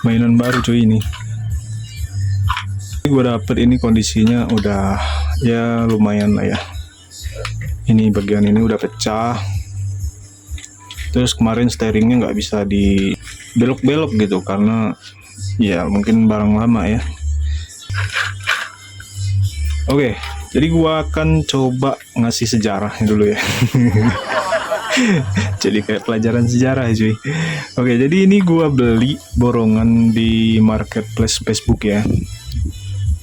mainan baru cuy ini. Gue dapet ini kondisinya udah ya lumayan lah ya. Ini bagian ini udah pecah. Terus kemarin steeringnya nggak bisa di belok-belok gitu karena ya mungkin barang lama ya. Oke, jadi gua akan coba ngasih sejarahnya dulu ya. Jadi kayak pelajaran sejarah cuy. Oke, jadi ini gua beli borongan di marketplace Facebook ya.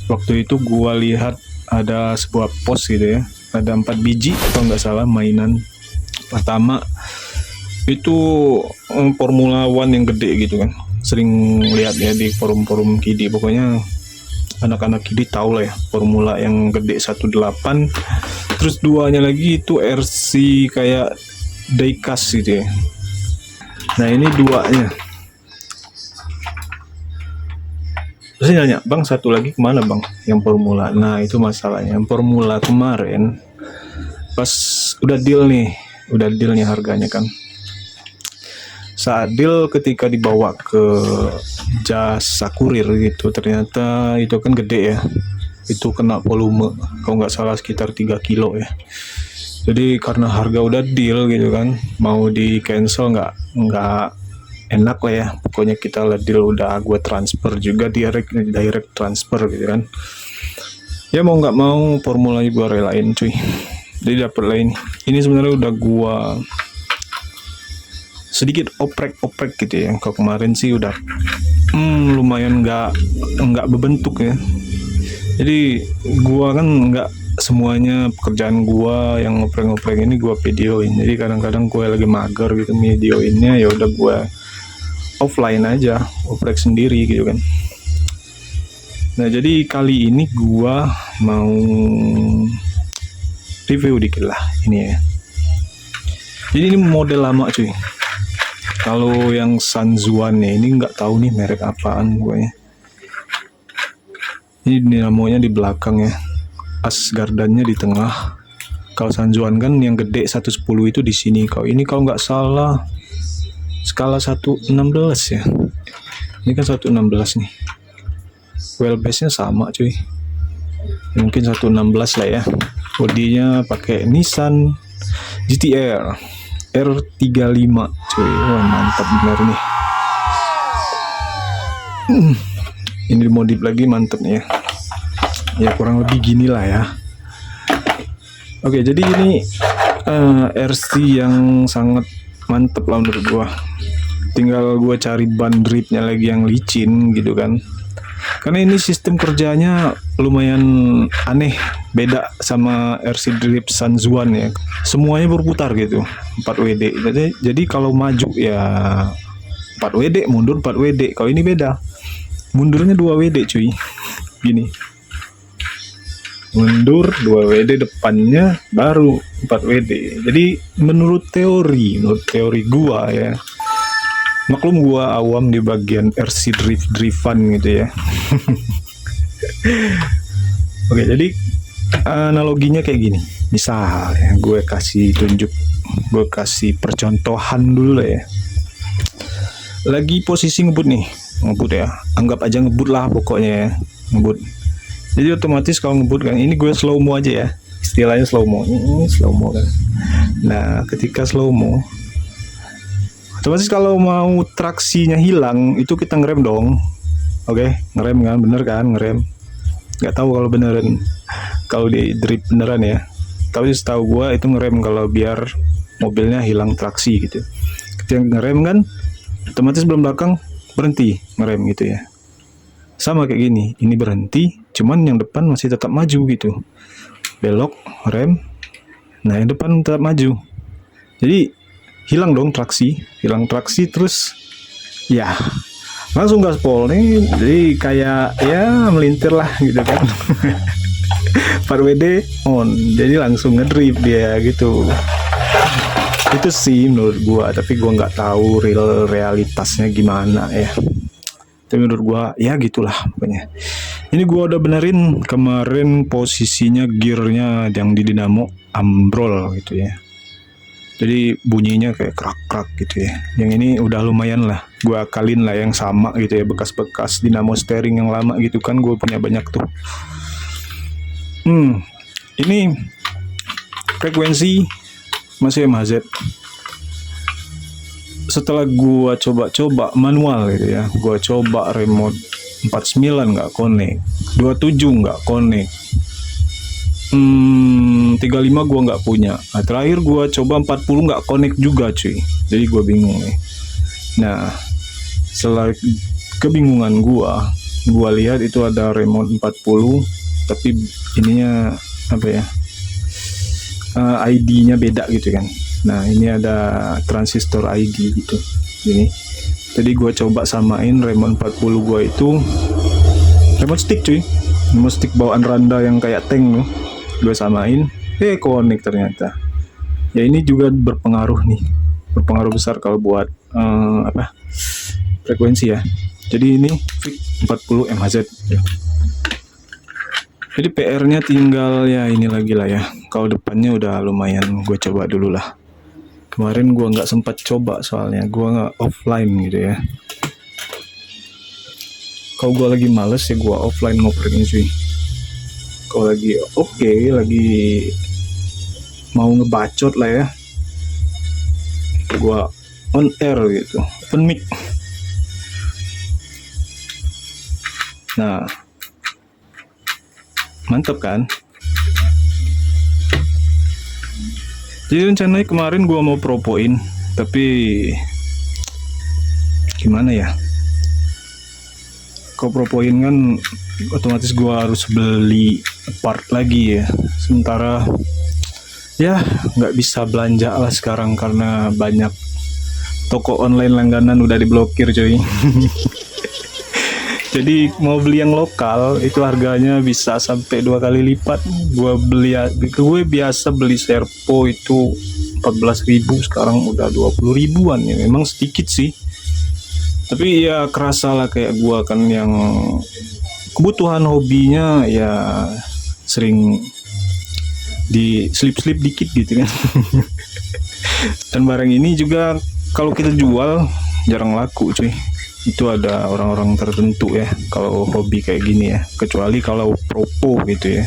Waktu itu gua lihat ada sebuah post gitu ya, ada 4 biji kalau nggak salah mainan. Pertama itu Formula One yang gede gitu kan, sering lihat ya di forum-forum kidi. Pokoknya anak-anak kidi tahu lah ya, formula yang gede 18. Terus duanya lagi itu RC kayak diecast gitu ya. Nah ini duanya. Terus nanya, bang satu lagi kemana bang yang formula? Nah itu masalahnya, yang formula kemarin pas udah deal nih harganya kan. Saat deal ketika dibawa ke jasa kurir gitu, ternyata itu kan gede ya, itu kena volume kalau nggak salah sekitar 3 kilo ya. Jadi karena harga udah deal gitu kan, mau di cancel nggak enak lah ya. Pokoknya kita lah deal udah, gue transfer juga direct transfer gitu kan. Ya mau nggak mau formulanya gue relain cuy. Jadi dapet lah ini sebenarnya udah gue sedikit oprek gitu ya. Kalau kemarin sih udah lumayan nggak berbentuk ya. Jadi gua kan nggak semuanya pekerjaan gua yang ngoprek ini gua videoin. Jadi kadang-kadang gua lagi mager gitu videoinnya, ya udah gua offline aja, oprek sendiri gitu kan. Nah jadi kali ini gua mau review dikit lah ini ya. Jadi ini model lama cuy. Kalau yang Sanzuan ya, ini nggak tahu nih merek apaan gue ya. Ini dinamonya di belakang ya, as gardannya di tengah. Kalau Sanzuan kan yang gede 110 itu di sini. Kalau ini kalau nggak salah skala 116 ya. Ini kan 116 nih. Wheelbase-nya sama cuy. Mungkin 116 lah ya. Bodinya pakai Nissan GT-R R35 cuy. Wah mantap bener nih. Ini dimodif lagi mantep nih ya. Ya kurang lebih gini lah ya. Oke jadi ini RC yang sangat mantep lah menurut gua. Tinggal gua cari ban dripnya lagi yang licin gitu kan. Karena ini sistem kerjanya lumayan aneh, beda sama RC drip Sanzuan ya. Semuanya berputar gitu, 4WD. Jadi kalau maju ya 4WD, mundur 4WD. Kalau ini beda, mundurnya 2WD cuy. Gini, mundur 2WD, depannya baru 4WD. Jadi menurut teori gua ya, maklum gua awam di bagian RC driftan gitu ya. Oke, jadi analoginya kayak gini. Misal ya, gue kasih percontohan dulu lah ya. Lagi posisi ngebut ya. Anggap aja ngebut lah pokoknya ya, ngebut. Jadi otomatis kalau ngebut kan, ini gue slow mo aja ya. Istilahnya slow mo. Ini slow mo kan. Nah, ketika slow mo, otomatis kalau mau traksinya hilang itu kita ngerem dong. Oke, ngerem kan, bener kan, ngerem. Nggak tahu kalau beneran, kalau di drip beneran ya. Tapi setahu gua itu ngerem kalau biar mobilnya hilang traksi gitu. Ketika ngerem kan, otomatis belum belakang berhenti ngerem gitu ya. Sama kayak gini, ini berhenti, cuman yang depan masih tetap maju gitu. Belok, rem, nah yang depan tetap maju. Jadi hilang dong traksi, terus ya langsung gaspol nih, jadi kayak ya melintir lah gitu kan. 4WD on, jadi langsung ngedrip dia gitu. Itu sih menurut gua, tapi gua nggak tahu realitasnya gimana ya. Tapi menurut gua ya gitulah pokoknya. Ini gua udah benerin kemarin, posisinya gearnya yang di dinamo ambrol gitu ya. Jadi bunyinya kayak krak-krak gitu ya. Yang ini udah lumayan lah. Gua akalin lah yang sama gitu ya, bekas-bekas dinamo steering yang lama gitu kan, gue punya banyak tuh. Ini frekuensi masih MHZ. Setelah gua coba-coba manual gitu ya, gua coba remote 49 nggak connect, 27 nggak connect, 35 gua nggak punya. Nah, terakhir gua coba 40 nggak connect juga cuy. Jadi gua bingung nih. Nah, setelah kebingungan gua lihat itu ada remote 40 tapi ininya apa ya, ID-nya beda gitu kan. Nah, ini ada transistor ID gitu. Ini. Jadi gue coba samain remote 40 gue itu remote stick cuy. Remote stick bawaan Randa yang kayak tank tuh. Gue samain, connect ternyata. Ya ini juga berpengaruh nih. Berpengaruh besar kalau buat frekuensi ya. Jadi ini 40 MHz. Jadi PR-nya tinggal ya ini lagi lah ya. Kalau depannya udah lumayan, gue coba dulu lah. Kemarin gue nggak sempat coba soalnya gue nggak offline gitu ya. Kalau gue lagi males ya gue offline ngopernya cuy. Kalau lagi lagi mau ngebacot lah ya, gue on air gitu, open mic. Nah, mantep kan? Jadi rencananya kemarin gua mau propoin, tapi gimana ya? Kalau propoin kan otomatis gua harus beli part lagi ya. Sementara ya nggak bisa belanja lah sekarang karena banyak toko online langganan udah diblokir cuy. Jadi mau beli yang lokal itu harganya bisa sampai 2 kali lipat. Gue biasa beli Serpo itu 14.000, sekarang udah 20 ribuan ya. Memang sedikit sih. Tapi ya kerasa lah kayak gue kan yang kebutuhan hobinya ya sering di slip-slip dikit gitu kan. Dan barang ini juga kalau kita jual jarang laku cuy. Itu ada orang-orang tertentu ya kalau hobi kayak gini ya, kecuali kalau propo gitu ya.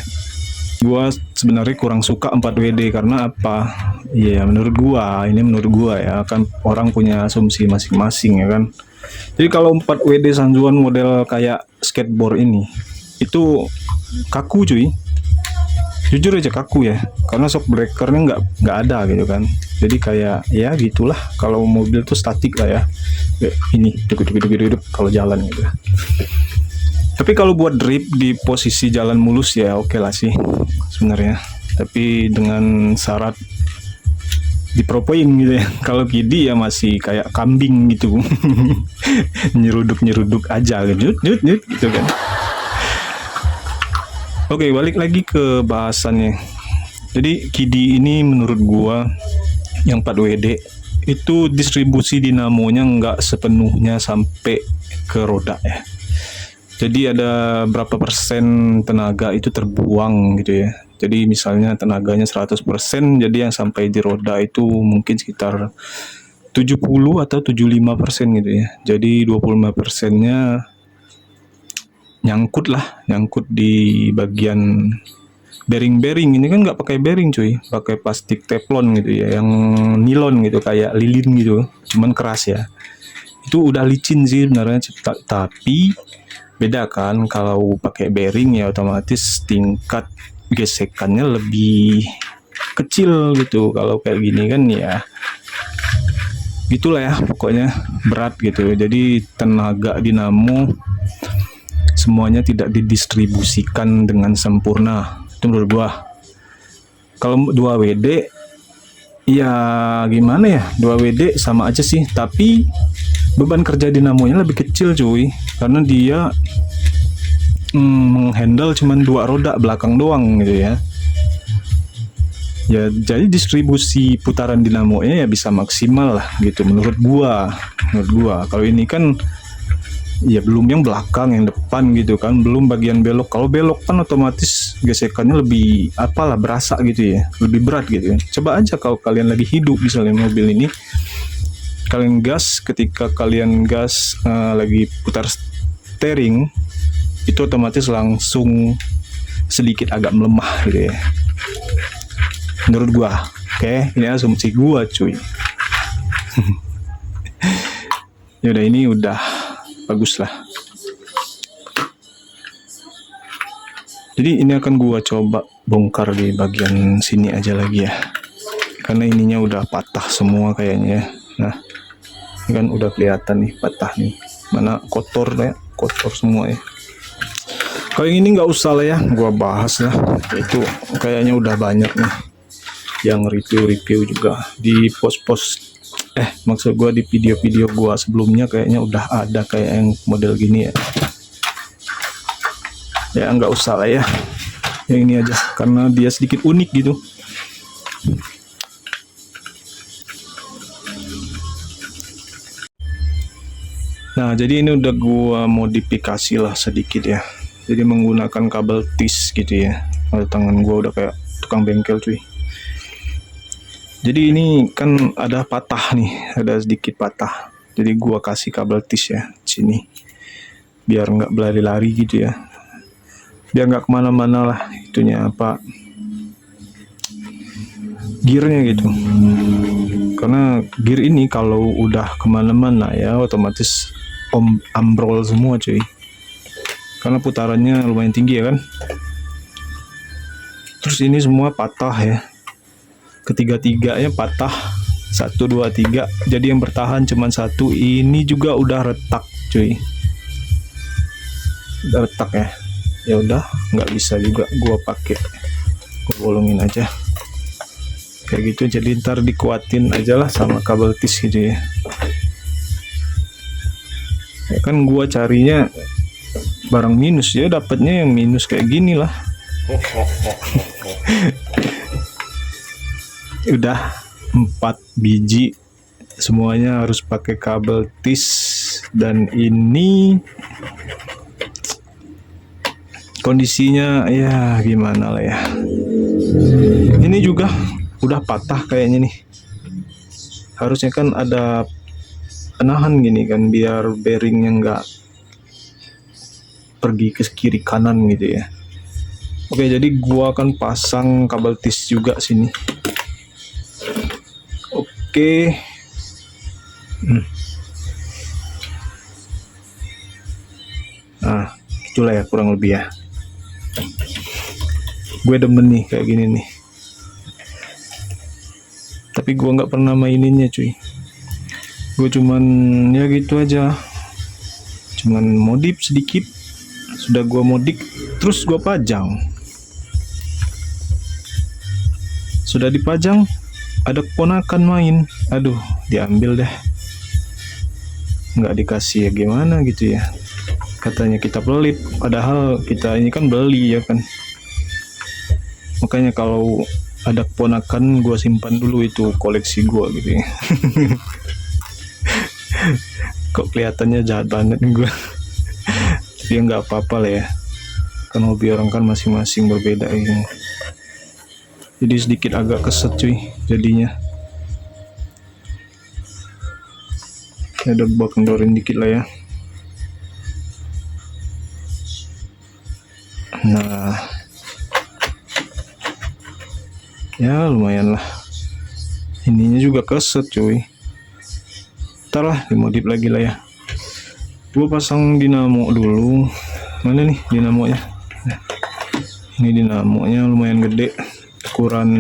Gua sebenarnya kurang suka 4WD karena apa ya, menurut gua ya kan orang punya asumsi masing-masing ya kan. Jadi kalau 4WD Sanjuan model kayak skateboard ini itu kaku cuy, jujur aja kaku ya, karena shock breakernya nggak ada gitu kan. Jadi kayak ya gitulah, kalau mobil tuh statik lah ya, ini duduk kalau jalan gitu. Tapi kalau buat drip di posisi jalan mulus ya oke lah sih sebenarnya, tapi dengan syarat dipropoin gitu ya. Kalau kidi ya masih kayak kambing gitu. nyeruduk aja gitu kan. Oke, balik lagi ke bahasannya. Jadi kidi ini menurut gua yang 4WD itu distribusi dinamonya nggak sepenuhnya sampai ke roda ya. Jadi ada berapa persen tenaga itu terbuang gitu ya. Jadi misalnya tenaganya 100%, jadi yang sampai di roda itu mungkin sekitar 70 atau 75% gitu ya. Jadi 25%-nya nyangkut di bagian bearing. Ini kan nggak pakai bearing cuy, pakai plastik teflon gitu ya, yang nilon gitu kayak lilin gitu, cuman keras ya. Itu udah licin sih sebenarnya, tapi beda kan kalau pakai bearing ya, otomatis tingkat gesekannya lebih kecil gitu. Kalau kayak gini kan ya gitulah ya, pokoknya berat gitu. Jadi tenaga dinamo semuanya tidak didistribusikan dengan sempurna. Itu menurut gua. Kalau 2WD ya gimana ya, 2WD sama aja sih, tapi beban kerja dinamonya lebih kecil cuy, karena dia menghandle cuman 2 roda belakang doang gitu ya. Ya jadi distribusi putaran dinamonya ya bisa maksimal lah gitu menurut gua. Kalau ini kan Ya belum yang belakang, yang depan gitu kan, belum bagian belok. Kalau belok kan otomatis gesekannya lebih apalah berasa gitu ya, lebih berat gitu ya. Coba aja kalau kalian lagi hidup misalnya mobil ini, kalian gas, ketika kalian gas lagi putar steering, itu otomatis langsung sedikit agak melemah gitu ya. Menurut gua, oke, ini asumsi gua cuy. Ya udah, ini udah bagus lah. Jadi ini akan gua coba bongkar di bagian sini aja lagi ya, karena ininya udah patah semua kayaknya ya. Nah, ini kan udah kelihatan nih patah nih, mana kotor ya, kotor semua ya. Kalau yang ini nggak usah lah ya, gua bahas lah. Itu kayaknya udah banyak nih yang review juga di post-post. Maksud gua di video-video gua sebelumnya kayaknya udah ada kayak yang model gini ya. Ya nggak usah lah ya, yang ini aja karena dia sedikit unik gitu. Nah, jadi ini udah gua modifikasi lah sedikit ya. Jadi menggunakan kabel tis gitu ya. Tangan gua udah kayak tukang bengkel cuy. Jadi ini kan ada patah nih, ada sedikit patah. Jadi gua kasih kabel tis ya sini, biar nggak berlari-lari gitu ya. Biar nggak kemana-mana lah itunya apa, gearnya gitu. Karena gear ini kalau udah kemana-mana ya otomatis ambrol semua cuy. Karena putarannya lumayan tinggi ya kan. Terus ini semua patah ya. Ketiga-tiganya patah, 1, 2, 3. Jadi yang bertahan cuma satu. Ini juga udah retak cuy, udah retak ya. Ya udah, nggak bisa juga gua pakai, gua bolongin aja kayak gitu. Jadi ntar dikuatin aja lah sama kabel tis gitu ya. Ya kan gua carinya barang minus ya, dapatnya yang minus kayak gini lah. Udah 4 biji semuanya harus pakai kabel tis. Dan ini kondisinya ya gimana lah ya. Ini juga udah patah kayaknya nih. Harusnya kan ada penahan gini kan, biar bearingnya nggak pergi ke kiri kanan gitu ya. Oke, jadi gua akan pasang kabel tis juga sini. Oke. Nah, itulah ya kurang lebih ya. Gue demen nih kayak gini nih. Tapi gue nggak pernah maininnya cuy. Gue cuman ya gitu aja. Cuman modif sedikit. Sudah gue modif, terus gue pajang. Sudah dipajang, ada keponakan main. Aduh, diambil deh. Nggak dikasih ya gimana gitu ya. Katanya kita pelit, padahal kita ini kan beli ya kan. Makanya kalau ada keponakan gue simpan dulu, itu koleksi gue gitu ya. Kok kelihatannya jahat banget nih gue. Tapi nggak apa-apa lah ya, kan hobi orang kan masing-masing berbeda ini. Jadi sedikit agak keset cuy jadinya. Ya udah, gua kendorin dikit lah ya. Nah ya lumayan lah, ininya juga keset cuy. Ntar lah dimodif lagi lah ya. Gue pasang dinamo dulu. Mana nih dinamonya? Nah, ini dinamonya lumayan gede, ukuran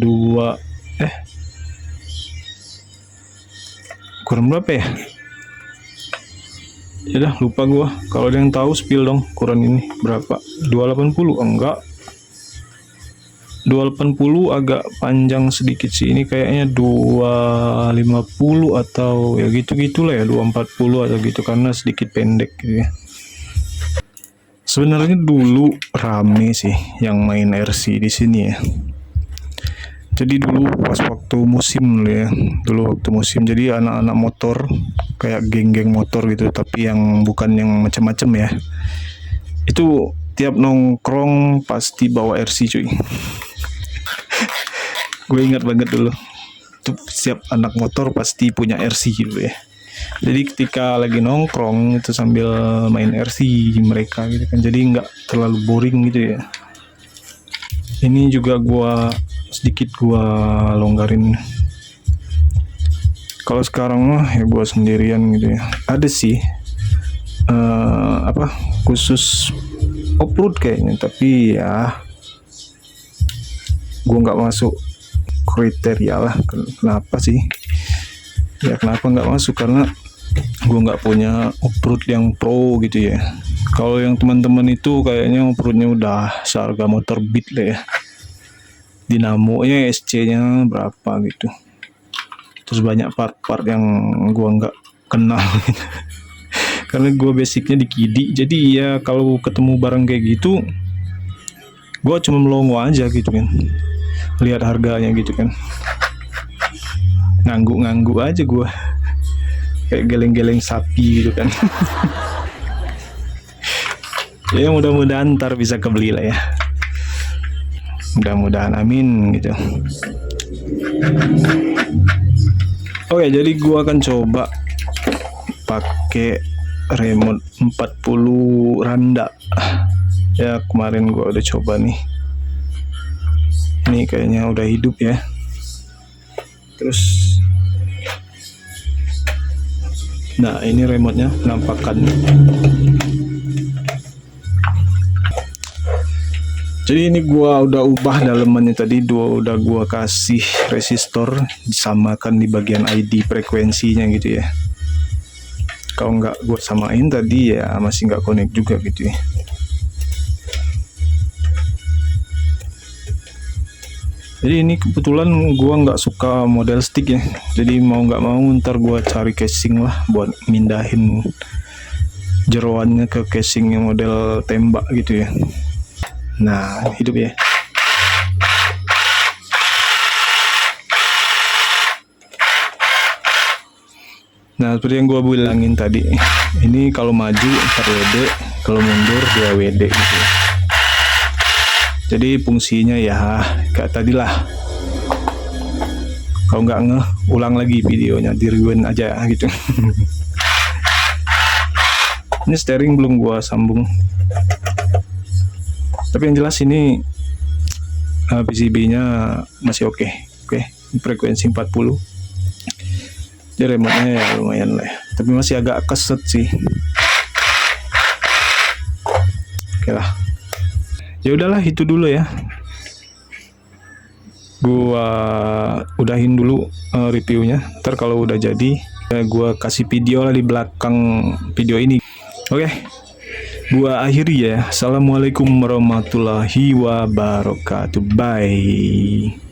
2 ukuran berapa ya? Ya dah lupa gua. Kalau ada yang tahu spill dong, ukuran ini berapa? 280? Enggak, 280 agak panjang sedikit sih. Ini kayaknya 250 atau ya gitu-gitulah ya, 240 atau gitu, karena sedikit pendek gitu ya. Sebenarnya dulu rame sih yang main RC di sini ya. Jadi dulu pas waktu musim ya, jadi anak-anak motor kayak geng-geng motor gitu, tapi yang bukan yang macam-macam ya. Itu tiap nongkrong pasti bawa RC cuy. Gue ingat banget dulu, tuh setiap anak motor pasti punya RC gitu ya. Jadi ketika lagi nongkrong itu sambil main RC mereka gitu kan, jadi nggak terlalu boring gitu ya. Ini juga sedikit gua longgarin. Kalau sekarang mah ya gua sendirian gitu ya. Ada sih khusus off-road kayaknya, tapi ya gua nggak masuk kriteria lah. Kenapa sih? Ya kenapa nggak masuk, karena gue nggak punya off-road yang pro gitu ya. Kalau yang teman-teman itu kayaknya off-roadnya udah seharga motor Beat lah ya, dinamonya SC-nya berapa gitu, terus banyak part-part yang gue nggak kenal gitu. Karena gue basicnya di Kidi, jadi ya kalau ketemu barang kayak gitu gue cuma melongo aja gitu kan, lihat harganya gitu kan, ngangguk-ngangguk aja gue kayak geleng-geleng sapi gitu kan. Ya mudah-mudahan ntar bisa kebeli lah ya, mudah-mudahan, amin gitu. Oke, jadi gua akan coba pakai remote 40 randa ya. Kemarin gua udah coba nih, ini kayaknya udah hidup ya. Terus nah ini remote-nya penampakan. Jadi ini gua udah ubah dalemannya tadi, udah gua kasih resistor, disamakan di bagian ID frekuensinya gitu ya. Kalau nggak gua samain tadi ya masih nggak connect juga gitu ya. Jadi ini kebetulan gua nggak suka model stick ya, jadi mau nggak mau ntar gua cari casing lah buat mindahin jeroannya ke casing yang model tembak gitu ya. Nah hidup ya. Nah seperti yang gua bilangin tadi, ini kalau maju 4 WD, kalau mundur 2 WD gitu. Jadi fungsinya ya kayak tadi lah. Kalau nggak ulang lagi videonya, di rewind aja gitu. Ini steering belum gua sambung, tapi yang jelas ini PCB-nya masih oke. Frekuensi 40. Jadi remote-nya ya lumayan lah, tapi masih agak keset sih. Oke lah. Ya udahlah, itu dulu ya. Gua udahin dulu reviewnya. Ntar kalau udah jadi gua kasih video lah di belakang video ini. Oke. Gua akhiri ya. Assalamualaikum warahmatullahi wabarakatuh. Bye.